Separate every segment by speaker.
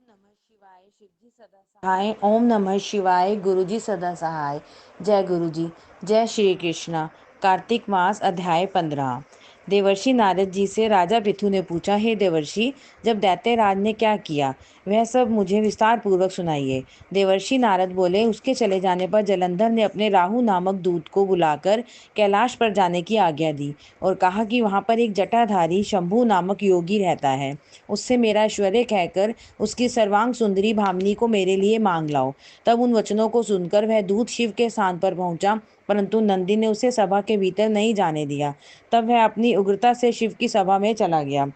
Speaker 1: नमः शिवाय, शिवजी सदा सहाय। ओम नमः शिवाय, गुरुजी सदा सहाय। जय गुरुजी। जय श्री कृष्ण। कार्तिक मास, अध्याय 15। देवर्षि नारद जी से राजा पृथु ने पूछा, हे देवर्षि, जब दैत्यराज ने क्या किया वह सब मुझे विस्तार पूर्वक सुनाइए। देवर्षि नारद बोले, उसके चले जाने पर जलंधर ने अपने राहु नामक दूत को बुलाकर कैलाश पर जाने की आज्ञा दी और कहा कि वहां पर एक जटाधारी शंभु नामक योगी रहता है, उससे मेरा ऐश्वर्य कहकर उसकी सर्वांग सुंदरी भामिनी को मेरे लिए मांग लाओ। तब उन वचनों को सुनकर वह दूत शिव के स्थान पर पहुंचा, परंतु नंदी ने उसे सभा के भीतर नहीं जाने दिया। तब वह अपनी उग्रता से शिव की सभा में चला गया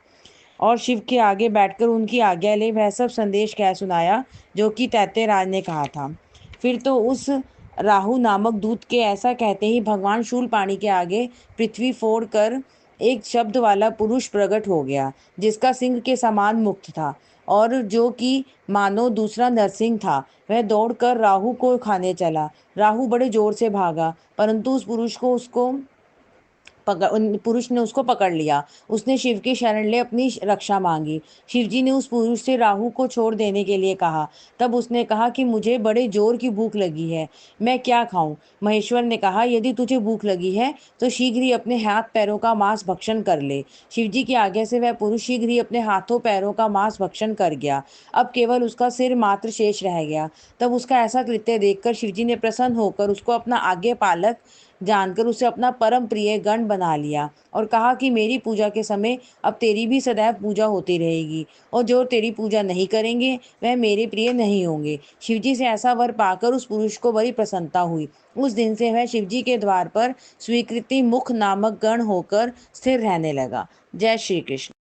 Speaker 1: और शिव के आगे बैठकर उनकी आज्ञा ले वह सब संदेश कह सुनाया जो कि दैत्यराज ने कहा था। फिर तो उस राहु नामक दूत के ऐसा कहते ही भगवान शूलपाणी के आगे पृथ्वी फोड़ कर एक शब्द वाला पुरुष प्रकट हो गया, जिसका सिंह के समान मुक्त था और जो कि मानो दूसरा नरसिंह था। वह दौड़कर राहु को खाने चला। राहु बड़े जोर से भागा, परंतु उन पुरुष ने उसको पकड़ लिया। उसने शिव की शरण ले अपनी रक्षा मांगी। शिवजी ने उस पुरुष से राहु को छोड़ देने के लिए कहा। तब उसने कहा कि मुझे बड़े जोर की भूख लगी है, मैं क्या खाऊं? महेश्वर ने कहा, यदि तुझे भूख लगी है तो शीघ्र ही अपने हाथ पैरों का मांस भक्षण कर ले। शिवजी की आज्ञा से वह पुरुष शीघ्र ही अपने हाथों पैरों का मांस भक्षण कर गया। अब केवल उसका सिर मात्र शेष रह गया। तब उसका ऐसा कृत्य देखकर शिवजी ने प्रसन्न होकर उसको अपना आज्ञा पालक जानकर उसे अपना परम प्रिय गण बना लिया और कहा कि मेरी पूजा के समय अब तेरी भी सदैव पूजा होती रहेगी और जो तेरी पूजा नहीं करेंगे वह मेरे प्रिय नहीं होंगे। शिवजी से ऐसा वर पाकर उस पुरुष को बड़ी प्रसन्नता हुई। उस दिन से वह शिवजी के द्वार पर स्वीकृति मुख नामक गण होकर स्थिर रहने लगा। जय श्री कृष्ण।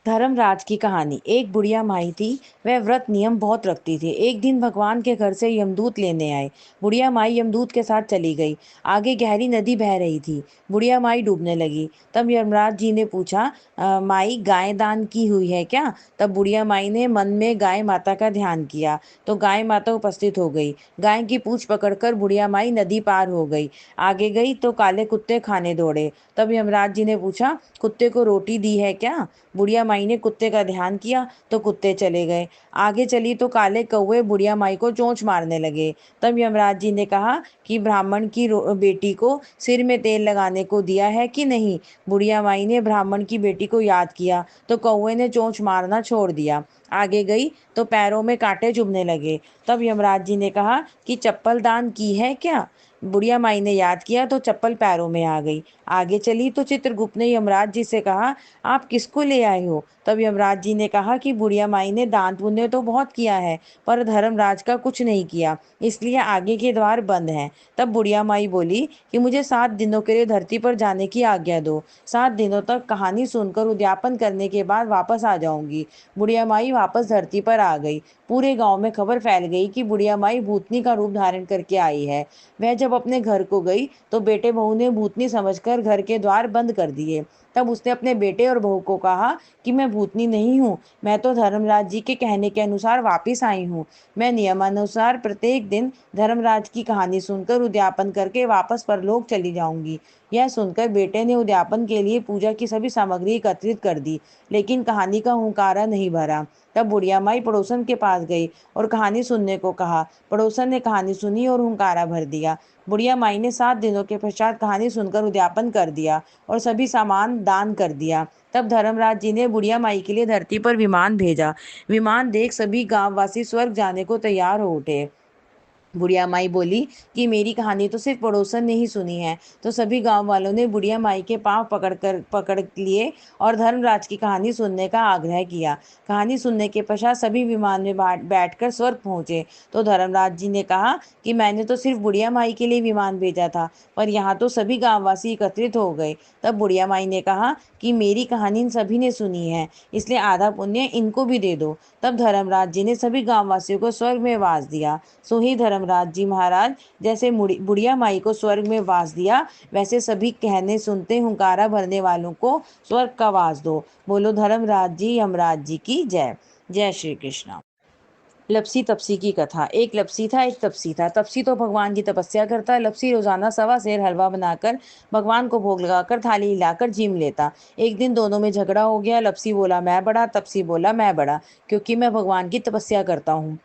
Speaker 1: धर्मराज की कहानी। एक बुढ़िया माई थी, वह व्रत नियम बहुत रखती थी। एक दिन भगवान के घर से यमदूत लेने आए। बुढ़िया माई यमदूत के साथ चली गई। आगे गहरी नदी बह रही थी। बुढ़िया माई डूबने लगी। तब यमराज जी ने पूछा, माई गाय दान की हुई है क्या? तब बुढ़िया माई ने मन में गाय माता का ध्यान किया तो गाय माता उपस्थित हो गई। गाय की पूंछ पकड़कर बुढ़िया माई नदी पार हो गई। आगे गई तो काले कुत्ते खाने दौड़े। तब यमराज जी ने पूछा, कुत्ते को रोटी दी है क्या? बुढ़िया माई ने कुत्ते का ध्यान किया तो कुत्ते चले गए। आगे चली तो काले कौवे बुढ़िया माई को चोंच मारने लगे। तब यमराज जी ने कहा कि ब्राह्मण की बेटी को सिर में तेल लगाने को दिया है कि नहीं? बुढ़िया माई ने ब्राह्मण की बेटी को याद किया तो कौवे ने चोंच मारना छोड़ दिया। आगे गई तो पैरों में कांटे चुभने लगे। तब यमराज जी ने कहा कि चप्पल दान की है क्या? बुढ़िया माई ने याद किया तो चप्पल पैरों में आ गई। आगे चली तो चित्रगुप्त ने यमराज जी से कहा, आप किसको ले आए हो? तब यमराज जी ने कहा कि बुढ़िया माई ने दान पुण्य तो बहुत किया है पर धर्मराज का कुछ नहीं किया, इसलिए आगे के द्वार बंद हैं। तब बुढ़िया माई बोली कि मुझे 7 दिनों के लिए धरती पर जाने की आज्ञा दो। 7 दिनों तक कहानी सुनकर उद्यापन करने के बाद वापस आ जाऊंगी। बुढ़िया माई वापस धरती पर आ गई। पूरे गांव में खबर फैल गई कि बुढ़िया माई भूतनी का रूप धारण करके आई है। वह जब अपने घर को गई तो बेटे बहू ने भूतनी समझकर घर के द्वार बंद कर दिए। तब उसने अपने बेटे और बहू को कहा कि मैं भूतनी नहीं हूँ, मैं तो धर्मराज जी के कहने के अनुसार वापिस आई हूँ। मैं नियमानुसार प्रत्येक दिन धर्मराज की कहानी सुनकर उद्यापन करके वापस परलोक चली जाऊंगी। यह सुनकर बेटे ने उद्यापन के लिए पूजा की सभी सामग्री एकत्रित कर दी, लेकिन कहानी का हुंकारा नहीं भरा। तब बुढ़िया माई पड़ोसन के पास गई और कहानी सुनने को कहा। पड़ोसन ने कहानी सुनी और हुंकारा भर दिया। बुढ़िया माई ने 7 दिनों के पश्चात कहानी सुनकर उद्यापन कर दिया और सभी सामान दान कर दिया। तब धर्मराज जी ने बुढ़िया माई के लिए धरती पर विमान भेजा। विमान देख सभी गांववासी स्वर्ग जाने को तैयार हो उठे। बुढ़िया माई बोली कि मेरी कहानी तो सिर्फ पड़ोसन ने ही सुनी है। तो सभी गांव वालों ने बुढ़िया माई के पांव पकड़ लिए और धर्मराज की कहानी सुनने का आग्रह किया। कहानी सुनने के पश्चात सभी विमान में बैठकर स्वर्ग पहुंचे। तो धर्मराज जी ने कहा कि मैंने तो सिर्फ बुढ़िया माई के लिए विमान भेजा था, पर यहाँ तो सभी गांववासी एकत्रित हो गए। तब बुढ़िया माई ने कहा कि मेरी कहानी इन सभी ने सुनी है, इसलिए आधा पुण्य इनको भी दे दो। तब धर्मराज जी ने सभी गांववासियों को स्वर्ग में वास दिया। सो ही धर्मराज जी महाराज, जैसे बुढ़िया माई को स्वर्ग में वास दिया, वैसे सभी कहने सुनते हुंकारा भरने वालों को स्वर्ग का वास दो। बोलो धर्मराज जी यमराज जी की जय। जय श्री कृष्ण। लपसी तपसी की कथा। एक लपसी था, एक तपसी था। तपसी तो भगवान की तपस्या करता। लपसी रोजाना 1.25 सेर हलवा बनाकर भगवान को भोग लगाकर थाली हिलाकर जीम लेता। एक दिन दोनों में झगड़ा हो गया। लपसी बोला मैं बड़ा, तपसी बोला मैं बड़ा, क्योंकि मैं भगवान की तपस्या करता हूँ।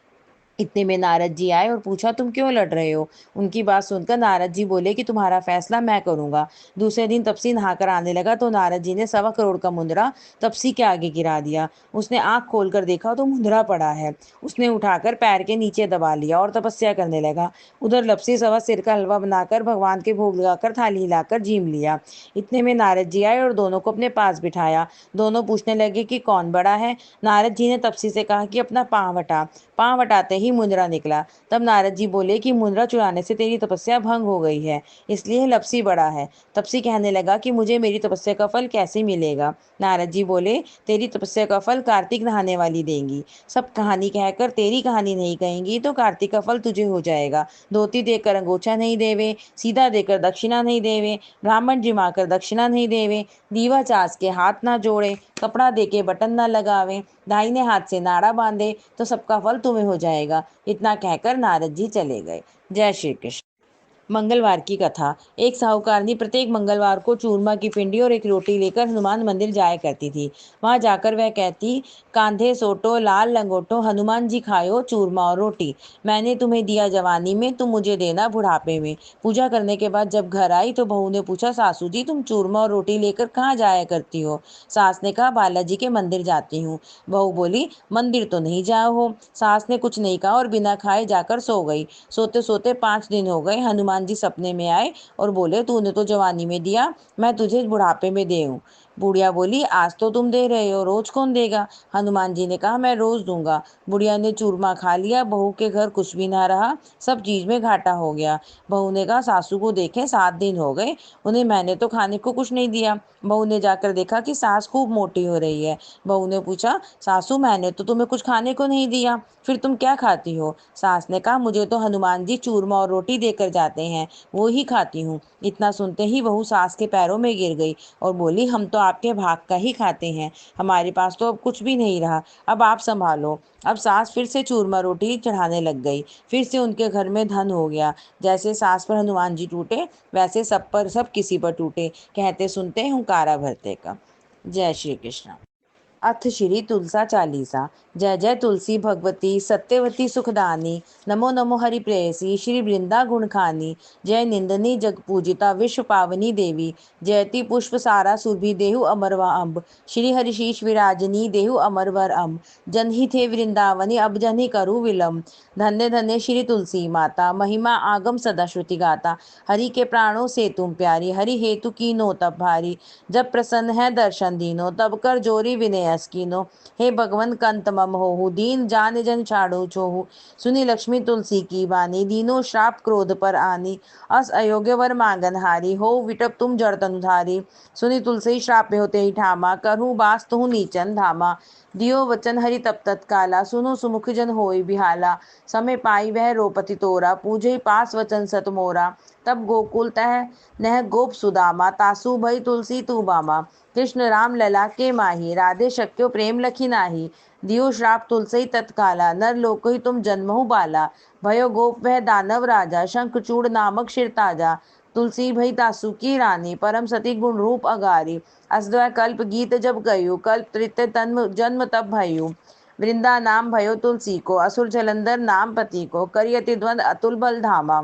Speaker 1: इतने में नारद जी आए और पूछा तुम क्यों लड़ रहे हो। उनकी बात सुनकर नारद जी बोले कि तुम्हारा फैसला मैं करूंगा। दूसरे दिन तपसी नहाकर आने लगा तो नारद जी ने 1.25 करोड़ का मुंदरा तपसी के आगे गिरा दिया। उसने आंख खोलकर देखा तो मुंदरा पड़ा है। उसने उठाकर पैर के नीचे दबा लिया और तपस्या करने लगा। उधर लपसी 1.25 सेर का हलवा बनाकर भगवान के भोग लगाकर थाली हिलाकर जीम लिया। इतने में नारद जी आए और दोनों को अपने पास बिठाया। दोनों पूछने लगे कि कौन बड़ा है। नारद जी ने तपसी से कहा कि अपना पाँव हटा। पाँव हटाते ही मुंदरा निकला। तब नारद जी बोले कि मुंदरा चुराने से तेरी तपस्या भंग हो गई है, इसलिए लपसी बड़ा है। तपसी कहने लगा कि मुझे मेरी तपस्या का फल कैसे मिलेगा। नारद जी बोले तेरी तपस्या का फल कार्तिक नहाने वाली देंगी। सब कहानी कहकर तेरी कहानी नहीं कहेंगी तो कार्तिक का फल तुझे हो जाएगा। धोती देकर अंगोछा नहीं देवे, सीधा देकर दक्षिणा नहीं देवे, ब्राह्मण जिमाकर दक्षिणा नहीं देवे, दीवा चास के हाथ ना जोड़े, कपड़ा देके बटन ना लगावे, दाहिने हाथ से नाड़ा बांधे तो सबका फल तुम्हें हो जाएगा। इतना कहकर नारद जी चले गए। जय श्री कृष्ण। मंगलवार की कथा। एक साहूकारनी प्रत्येक मंगलवार को चूरमा की पिंडी और एक रोटी लेकर हनुमान मंदिर जाया करती थी। वहां जाकर वह कहती, कांधे सोटो लाल लंगोटो, हनुमान जी खायो चूरमा और रोटी। मैंने तुम्हें दिया जवानी में, तुम मुझे देना बुढ़ापे में। पूजा करने के बाद जब घर आई तो बहू ने पूछा, सासू जी तुम चूरमा और रोटी लेकर कहाँ जाया करती हो। सास ने कहा, बालाजी के मंदिर जाती हूँ। बहू बोली, मंदिर तो नहीं जाओ हो। सास ने कुछ नहीं कहा और बिना खाए जाकर सो गई। सोते सोते 5 दिन हो गए। हनुमान जी सपने में आए और बोले, तूने तो जवानी में दिया, मैं तुझे बुढ़ापे में दे हूँ। बुढ़िया बोली, आज तो तुम दे रहे हो, रोज कौन देगा। हनुमान जी ने कहा, मैं रोज दूंगा। बुढ़िया ने चूरमा खा लिया। बहू के घर कुछ भी ना रहा, सब चीज में घाटा हो गया। बहू ने कहा, सासू को देखें 7 दिन हो गए, उन्हें मैंने तो खाने को कुछ नहीं दिया। बहू ने जाकर देखा कि सास खूब मोटी हो रही है। बहू ने पूछा, सासू मैंने तो तुम्हें कुछ खाने को नहीं दिया, फिर तुम क्या खाती हो। सास ने कहा, मुझे तो हनुमान जी चूरमा और रोटी देकर जाते हैं, वो ही खाती हूँ। इतना सुनते ही बहू सास के पैरों में गिर गई और बोली, हम तो आपके भाग का ही खाते हैं, हमारे पास तो अब कुछ भी नहीं रहा, अब आप संभालो। अब सास फिर से चूरमा रोटी चढ़ाने लग गई। फिर से उनके घर में धन हो गया। जैसे सास पर हनुमान जी टूटे, वैसे सब पर सब किसी पर टूटे। कहते सुनते हुंकारा भरते का। जय श्री कृष्ण। अथ श्री तुलसा चालीसा। जय जय तुलसी भगवती सत्यवती सुखदानी, नमो नमो हरि प्रेयसी श्री वृंदा गुण खानी। जय निंदनी जग पूजिता विश्व पावनी देवी, जयति पुष्प सारा सुरभि देहु अमरवा अम्ब। श्री हरि शीश विराजनी देहु अमरवर अम्ब, जनहि थे वृंदावनी अब जनहि करु विलम्ब। धन्य धन्य श्री तुलसी माता, महिमा आगम सदा श्रुति गाता। हरि के प्राणों से तुम प्यारी, हरि हेतु कीनो तब भारी। जब प्रसन्न है दर्शन दीनो, तब कर जोरी विनयस कीनो। हे भगवन कंत मम होहु, दीन जान जन छाड़ो छोहु। सुनी लक्ष्मी तुलसी की वाणी, दीनो श्राप क्रोध पर आनी। अस अयोग्य वर मांगन हारी, हो विटप तुम जड़ तनुधारी। सुनी तुलसी श्राप होते ही ठामा, करहूँ बास तुहु नीचन धामा। दियो वचन हरि तप तत्काला, सुनो सुमुख जन होय बिहाला। समय पाई वह रोपति तोरा, पूजे पास वचन सत मोरा। तब गोकुल तह नह गोप सुदामा, तासु भई तुलसी तू बामा। कृष्ण राम लला के माही, राधे शक्यो प्रेम लखी नाही। दियो श्राप तुलसी तत्काला, नर लोक ही तुम जन्महु बाला। भयो गोप वह दानव राजा, शंखचूड़ नामक शिरताजा। तुलसी भई तासु की रानी, परम सती गुण रूप अगारी। असद्वय कल्प गीत जब गयु, कल्प तृतीय तन्म जन्म तब भयु। वृंदा नाम भयो तुलसी को, असुर जलंधर नाम पति को। करियति द्वंद अतुल बल धामा,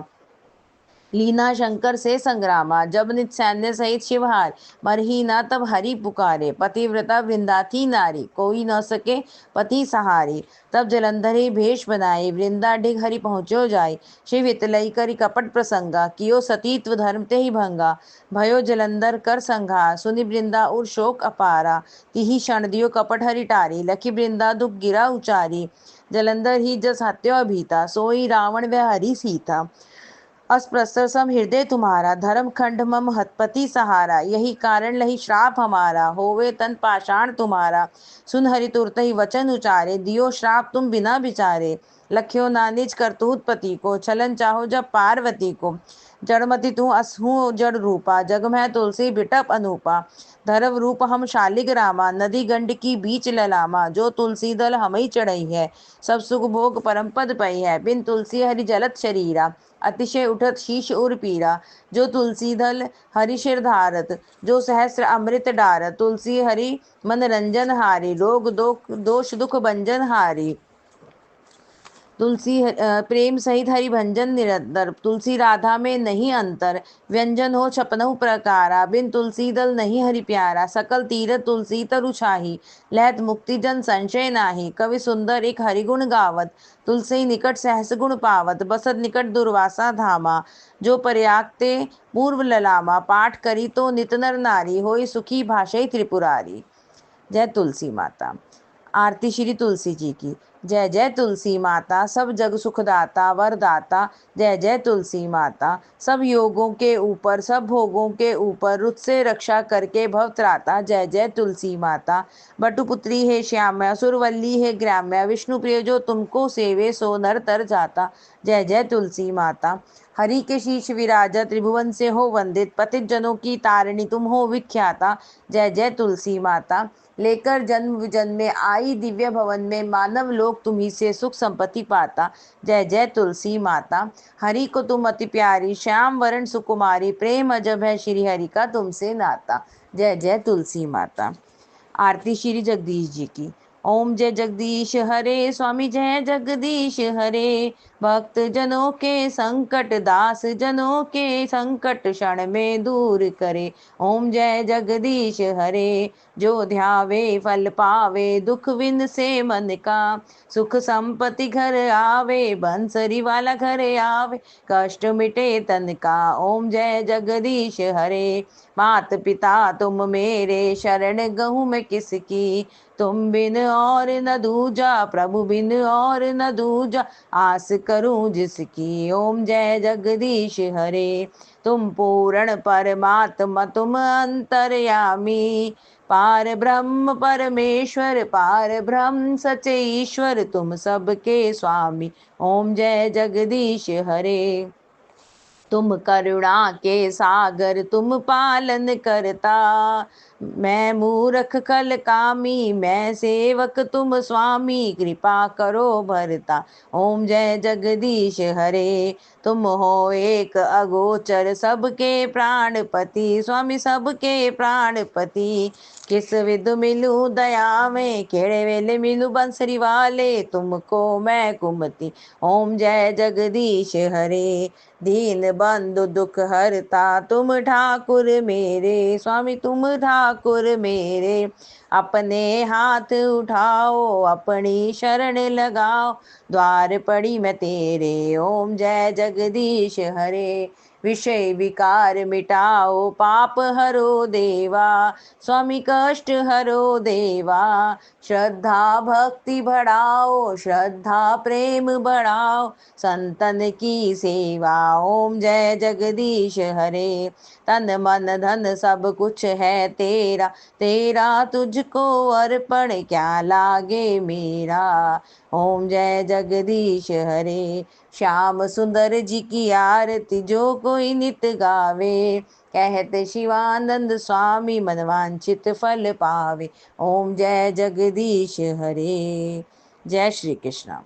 Speaker 1: लीना शंकर से संग्रामा। जब नित सैन्य सहित शिवहार, मरही न तब हरि पुकारे। पतिव्रता वृंदा थी नारी, कोई न सके पति सहारी। तब जलंधर भेष बनाए, वृंदा डिग हरि पहुँचो जाय। शिव हितलई करि कपट प्रसंगा, कियो सतीत्व धर्म ते ही भंगा। भयो जलंधर कर संघार, सुनि वृंदा उर शोक अपारा। तिहि क्षण दियो कपट हरि टारी, लखी वृंदा दुख गिरा उचारी। जलंधर ही जस हत्यो अभीता, सोई रावण व हरि सीता। अस्पृश्य सम हृदय तुम्हारा, धर्म खंड मम हतपति सहारा। यही कारण लही श्राप हमारा, होवे तन पाषाण तुम्हारा। सुन हरि तुरत ही वचन उचारे, दियो श्राप तुम बिना विचारे। लख्यो ना निज करतूत पति को, छलन चाहो जब पार्वती को। जड़मति तू असहू जड़ रूपा, जग में तुलसी बिटप अनूपा। धरव रूप हम शालिग रामा, नदी गंड की बीच ललामा। जो तुलसी दल हमई चढ़ई है, सब सुख भोग परम पद पई है। बिन तुलसी हरि जलत शरीरा, अतिशय उठत शीश उर पीरा। जो तुलसी दल हरि शिर धारत, जो सहस्र अमृत डारत। तुलसी हरि मन रंजन हारी, रोग दोष दुख भंजन हारी। तुलसी प्रेम सहित हरि भंजन निरंतर, तुलसी राधा में नहीं अंतर। व्यंजन हो छपनहु प्रकारा, बिन तुलसी दल नहीं हरि प्यारा। सकल तीरथ तुलसी तरु छाही, लहत मुक्ति जन संशय नाही। कवि सुंदर एक हरिगुण गावत, तुलसी निकट सहस गुण पावत। बसत निकट दुर्वासा धामा, जो पर्याक्ते पूर्व ललामा। पाठ करी तो नित नर नारी, होई सुखी भाषई त्रिपुरारी। जय तुलसी माता। आरती श्री तुलसी जी की। जय जय तुलसी माता, सब जग सुखदाता वरदाता। जय जय तुलसी माता, सब योगों के ऊपर सब भोगों के ऊपर, रुत से रक्षा करके भव त्राता। जय जय तुलसी माता। बटुपुत्री है श्याम्या, सुरवल्ली है ग्राम्या। विष्णु प्रिय जो तुमको सेवे, सो नर तर जाता। जय जय तुलसी माता। हरि के शीश विराजत, त्रिभुवन से हो वंदित। पतित जनों की तारिणी तुम हो विख्याता। जय जय तुलसी माता। लेकर जन्म विजन में आई दिव्य भवन में, मानव लोक तुम्ही से सुख संपत्ति पाता। जय जय तुलसी माता। हरि को तुम अति प्यारी, श्याम वरण सुकुमारी। प्रेम अजब है श्री हरि का तुमसे नाता। जय जय तुलसी माता। आरती श्री जगदीश जी की। ओम जय जगदीश हरे, स्वामी जय जगदीश हरे। भक्त जनों के संकट, दास जनों के संकट, क्षण में दूर करे। ओम जय जगदीश हरे। जो ध्यावे फल पावे, दुख विन से मन का। सुख संपत्ति घर आवे, बंसरी वाला घर आवे। कष्ट मिटे तन का, ओम जय जगदीश हरे। मात पिता तुम मेरे, शरण गहूँ मैं किसकी। तुम बिन और न दूजा, प्रभु बिन और न दूजा। आस करूं जिसकी, ओम जय जगदीश हरे। तुम पूर्ण परमात्मा तुम अंतर्यामी। पार ब्रह्म परमेश्वर, पार ब्रह्म सचे ईश्वर। तुम सबके स्वामी, ओम जय जगदीश हरे। तुम करुणा के सागर तुम पालन करता। मैं मूर्ख कल कामी, मैं सेवक तुम स्वामी। कृपा करो भरता, ओम जय जगदीश हरे। तुम हो एक अगोचर, सबके प्राणपति। स्वामी सबके प्राणपति। किस विधु मिलूं दया में, केड़े वेले मिलूं बंसरी वाले। तुमको मैं कुमति, ओम जय जगदीश हरे। दीन बंधु दुख हरता, तुम ठाकुर मेरे। स्वामी तुम ठाकुर मेरे। अपने हाथ उठाओ, अपनी शरण लगाओ। द्वार पड़ी मैं तेरे, ओम जय जगदीश हरे। विषय विकार मिटाओ, पाप हरो देवा। स्वामी कष्ट हरो देवा। श्रद्धा भक्ति बढ़ाओ, श्रद्धा प्रेम बढ़ाओ। संतन की सेवा, ओम जय जगदीश हरे। तन मन धन सब कुछ है तेरा, तेरा तुझको अर्पण क्या लागे मेरा। ओम जय जगदीश हरे। श्याम सुंदर जी की आरती जो कोई नित गावे। कहते शिवानंद स्वामी, मनवांचित फल पावे। ओम जय जगदीश हरे। जय श्री कृष्ण।